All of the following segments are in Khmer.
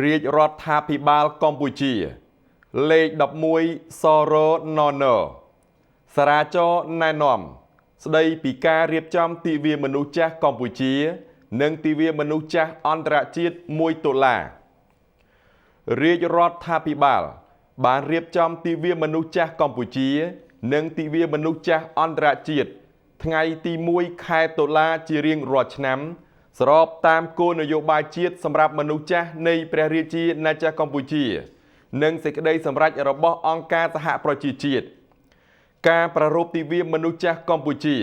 រាជរដ្ឋាភិបាលកម្ពុជាលេខ11សរណនសារាចរណែនាំស្ដីពីការរៀបចំទិវាមនុស្សចាស់កម្ពុជានិងទិវាមនុស្សចាស់អន្តរជាតិ1តុលារាជរដ្ឋាភិបាលបានរៀបចំទិវាមនុស្សចាស់កម្ពុជានិងទិវាមនុស្សចាស់អន្តរជាតិថ្ងៃទី1ខែតុលាជារៀងរាល់ឆ្នាំស្របតាមគោលនយោបាយជាតិសម្រាប់មនុស្សចាស់នៃព្រះរាជាណាចក្រកម្ពុជានិងសេចក្តីសម្រេចរបស់អង្គការសហប្រជាជាតិការប្រារព្ធទិវាមនុស្សចាស់កម្ពុជា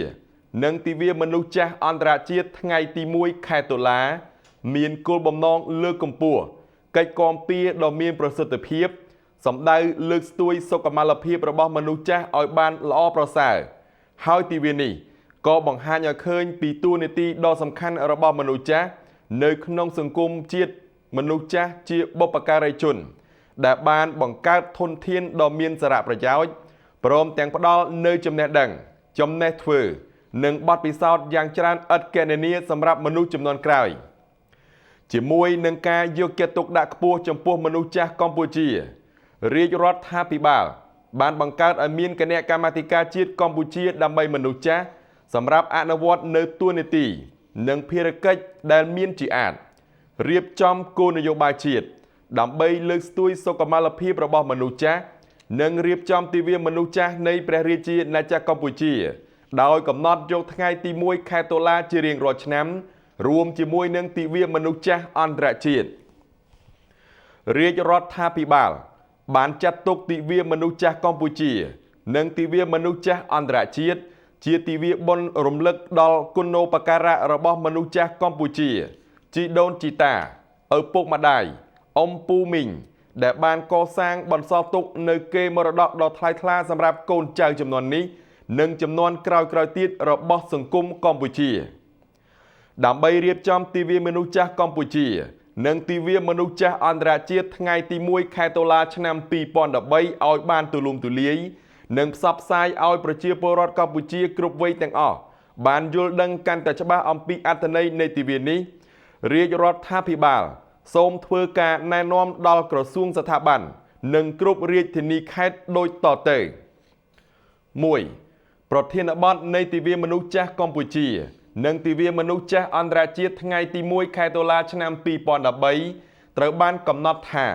និងទិវាមនុស្សចាស់អន្តរជាតិថ្ងៃទី1ខែតុលាមានគោលបំណងលើកកម្ពស់កិច្ចគាំពារដ៏មានប្រសិទ្ធភាពសម្ដៅលើកស្ទួយសុខុមាលភាពរបស់មនុស្សចាស់ឲ្យបានល្អប្រសើរហើយទិវានេះក៏បង្ហាញឲ្យឃើញពីតួនាទីដ៏សំខាន់របស់មនុស្សចាស់នៅក្នុងសង្គមជាតិមនុស្សចាស់ជាបុព្វការីជនដែលបានបង្កើតធនធានដ៏មានសារៈប្រយោជន៍ព្រមទាំងផ្ដល់នូវចំណេះដឹងចំណេះធ្វើនិងបទពិសោធន៍យ៉ាងច្រើនឥតគណនាសម្រាប់មនុស្សជំនាន់ក្រោយជាមួយនឹងការយកចិត្តទុកដាក់ខ្ពស់ចំពោះមនុស្សចាស់កម្ពុជារាជរដ្ឋាភិបាលបានបង្កើតឲ្យមានគណៈកម្មាធិការជាតិកម្ពុជាដើម្បីមនុស្សចាស់សម្រាប់អនុវត្តនៅតួនាទីនិងភារកិច្ចដែលមានជាអាចរៀបចំគោលនយោបាយជាតិដើម្បីលើកស្ទួយសុខុមាលភាពរបស់មនុស្សចាស់និងរៀបចំទិវាមនុស្សចាស់នៃព្រះរាជាណាចក្រកម្ពុជាដោយកំណត់យកថ្ងៃទី1ខែតុលាជារៀងរាល់ឆ្នាំរួមជាមួយនឹងទិវាមនុស្សចាស់អន្តរជាតិរាជរដ្ឋាភិបាលបានចាត់ទុកទិវាមនុស្សចាស់កម្ពុជានិងទិវាមនុស្សចាស់អន្តរជាតិជាទិវាបុណ្យរំលឹកដល់គុណូបការៈរបស់មនុស្សចាស់កម្ពុជាជីដូនជីតាឪពុកម្ដាយអ៊ំពូមីងដែលបានកសាងបន្សល់ទុកនៅកេរមរតកដ៏ថ្លៃថ្លាសម្រាប់កូនចៅជំនាន់នេះនិងជំនាន់ក្រោយៗទៀតរបស់សង្គមកម្ពុជាដើម្បីរៀបចំទិវាមនុស្សចាស់កម្ពុជានិងទិវាមនុស្សចាស់អន្តរជាតិថ្ងៃទី1ខែតុលាឆ្នាំ2013ឲ្យបានទូលំទូលាយនិងផ្សព្វផ្សាយឲ្យប្រជាពលរដ្ឋកម្ពុជាគ្រប់វ័យទាំងអស់បានយល់ដឹងកាន់តែច្បាស់អំពីអត្ថន័យនៃទិវានេះរាជរដ្ឋាភិបាលសូមធ្វើការណែនាំដល់ក្រសួងស្ថាប័ននិងគ្រប់រាជធានីខេត្តដូចតទៅ 1. ប្រធានបទនៃទិវាមនុស្សចាស់កម្ពុជានិងទិវាមនុស្សចាស់អន្តរជាតិថ្ងៃទី1ខែតុលាឆ្នាំ2013ត្រូវបានកំណត់ថា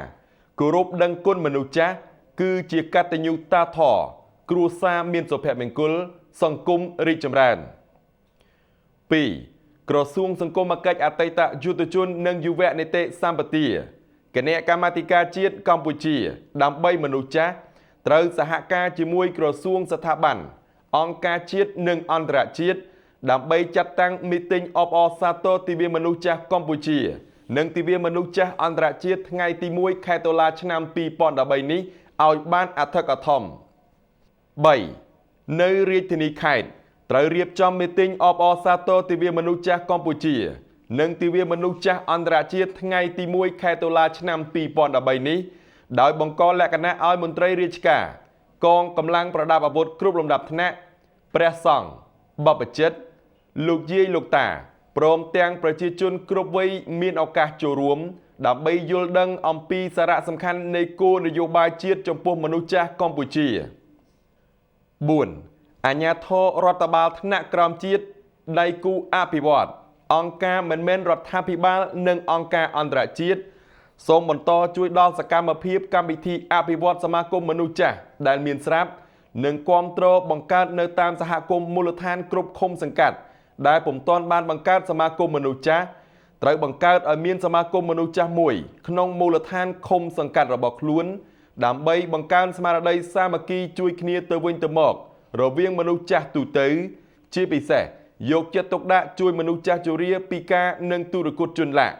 គោរពដឹងគុណមនុស្សចាស់គឺជាកតញ្ញូតាធម៌គ្រួសារមានសុភមង្គលសង្គមរីកចម្រើន 2. ក្រសួងសង្គមគិច្ចអតីតយុទ្ធជននិងយុវនីតិសម្បទាគណៈកម្មាធិការជាតិកម្ពុជាដើម្បីមនុស្សចាស់ត្រូវសហការជាមួយក្រសួងស្ថាប័នអង្គការជាតិនិងអន្តរជាតិដើម្បីចាត់តាំងមីទីងអបអរសាទរទិវាមនុស្សចាស់កម្ពុជានិងទិវាមនុស្សចាស់អន្តរជាតិថ្ងៃទី1ខែតុលាឆ្នាំ2013នេះឲ្យបានអធិកអធម 3. នៅរាជធានីខេត្តត្រូវរៀបចំមីទីងអបអរសាទរទិវាមនុស្សចាស់កម្ពុជានិងទិវាមនុស្សចាស់អន្តរជាតិថ្ងៃទី1ខែតុលាឆ្នាំ2013នេះដោយបង្កលក្ខណៈឲ្យមន្ត្រីរាជការកងកម្លាំងប្រដាប់អាវុធគ្រប់លំដាប់ថ្នាក់ព្រះសង្ឃបព្វជិតលោកយាយលោកតាព្រមទាំងប្រជាជនគ្រប់វ័យមានឱកាសចូលរួមដើម្បីយល់ដឹងអំពីសារៈសំខាន់នៃគោលនយោបាយជាតិចំពោះមនុស្សចាស់កម្ពុជា 4. អាជ្ញាធររដ្ឋបាលថ្នាក់ក្រោមជាតិដៃគូអភិវឌ្ឍអង្គការមិនមែនរដ្ឋាភិបាលនិងអង្គការអន្តរជាតិសូមបន្តជួយដល់សកម្មភាពកម្មវិធីអភិវឌ្ឍសមាគមមនុស្សចាស់ដែលមានស្រាប់និងគាំទ្របង្កើតនៅតាមសហគមន៍មូលដ្ឋានគ្រប់ឃុំសង្កាត់ដែលពុំទាន់បានបង្កើតសមាគមមនុស្សចាស់ត្រូវបង្កើតឲ្យមានសមាគមមនុស្សចាស់មួយក្នុងមូលដ្ឋានឃុំសង្កាត់របស់ខ្លួនដើម្បីបង្កើនស្មារតីសាមគ្គីជួយគ្នាទៅវិញទៅមករវាងមនុស្សចាស់ទូទៅជាពិសេសយកចិត្តទុកដាក់ជួយមនុស្សចាស់ជរាពិការនិងទុរគតជនល្មើស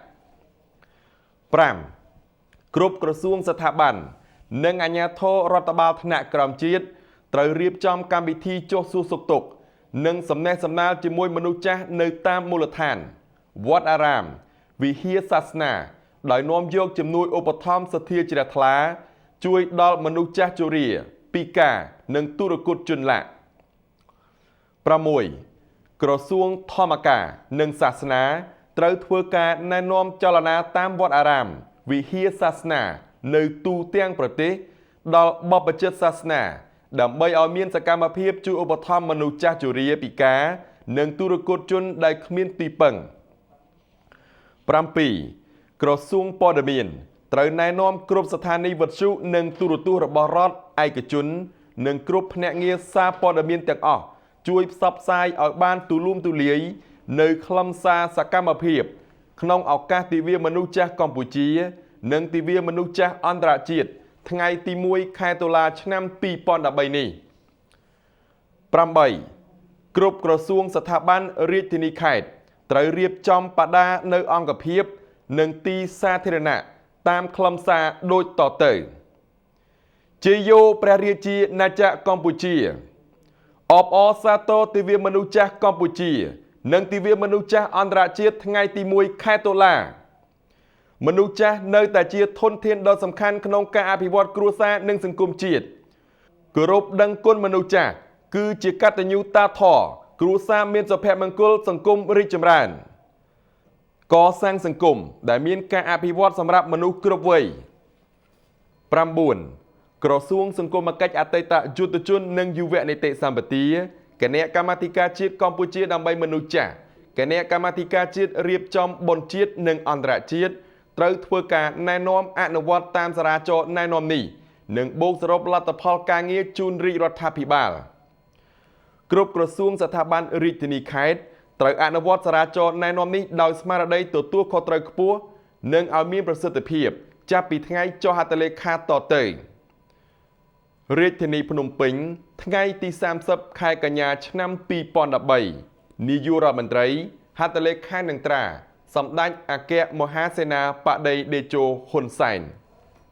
5. គ្រប់ក្រសួងស្ថាប័ននិងអាជ្ញាធររដ្ឋបាលថ្នាក់ក្រោមជាតិត្រូវរៀបចំកម្មវិធីចុះសួរសុខទុក្ខនិងសំណេះសំណាលជាមួយមនុស្សចាស់នៅតាមមូលដ្ឋានវត្តអារាមវិហារសាសនាដោយនាំយកជំនួយឧបត្ថម្ភសទ្ធាជ្រះថ្លាជួយដល់មនុស្សចាស់ជរាពិការនិងទុរគតជនល្មើស 6. ក្រសួងធម្មការនិងសាសនាត្រូវធ្វើការណែនាំចលនាតាមវត្តអារាម វិហារសាសនានៅទូទាំងប្រទេសដល់បព្វជិតសាសនាដើម្បីឲ្យមានសកម្មភាពជួយឧបត្ថម្ភមនុស្សចាស់ជរាពិការនិងទុរគតជនដែលគ្មានទីពឹង 7. ក្រសួងព័ត៌មានត្រូវណែនាំគ្រប់ស្ថានីយ៍វិទ្យុនិងទូរទស្សន៍របស់រដ្ឋឯកជននិងគ្រប់ភ្នាក់ងារសារព័ត៌មានទាំងអស់ជួយផ្សព្វផ្សាយឲ្យបានទូលំទូលាយនៅខ្លឹមសារសកម្មភាពក្នុងឱកាសទិវាមនុស្សចាស់កម្ពុជានិងទិវាមនុស្សចាស់អន្តរជាតិថ្ងៃទី 1 ខែតុលាឆ្នាំ 2013 នេះ 8. គ្រប់ក្រសួងស្ថាប័នរាជធានីខេត្តត្រូវរៀបចំបដានៅអង្គភាពនិងទីសាធារណៈតាមខ្លឹមសារដូចតទៅជ័យយោព្រះរាជាណាចក្រកម្ពុជាអបអរសាទរទិវាមនុស្សចាស់កម្ពុជានិងទិវាមនុស្សចាស់អន្តរជាតិថ្ងៃទី 1 ខែតុលាមនុស្សចាស់នៅតែជាធនធានដ៏សំខាន់ក្នុងការអភិវឌ្ឍគ្រួសារនិងសង្គមជាតិគោរពដឹងគុណមនុស្សចាស់គឺជាកតញ្ញូតាធម៌គ្រួសារមានសុភមង្គលសង្គមរីកចម្រើនកសាងសង្គមដែលមានការអភិវឌ្ឍសម្រាប់មនុស្សគ្រប់វ័យ 9. ក្រសួងសង្គមគិច្ចអតីតយុទ្ធជននិងយុវនីតិសម្បទាគណៈកម្មាធិការជាតិកម្ពុជាដើម្បីមនុស្សចាស់គណៈកម្មាធិការជាតិរៀបចំបុណ្យជាតិនិងអន្តរជាតិត្រូវធ្វើការណែនាំអនុវត្តតាមសារាចរណ៍ណែនាំនេះនិងបូកសរុបលទ្ធផលការងារជូនរាជរដ្ឋាភិបាលគ្រប់ក្រសួងស្ថាប័នរាជធានីខេត្តត្រូវអនុវត្តសារាចរណ៍ណែនាំនេះដោយស្មារតីទទួលខុសត្រូវខ្ពស់និងឲ្យមានប្រសិទ្ធភាពចាប់ពីថ្ងៃចុះហត្ថលេខាតទៅរាជធានីភ្នំពេញថ្ងៃទី 30 ខែកញ្ញាឆ្នាំ 2013 នាយករដ្ឋមន្ត្រីហត្ថលេខានឹងត្រាសម្ដេចអគ្គមហាសេនាបតីតេជោហ៊ុនសែន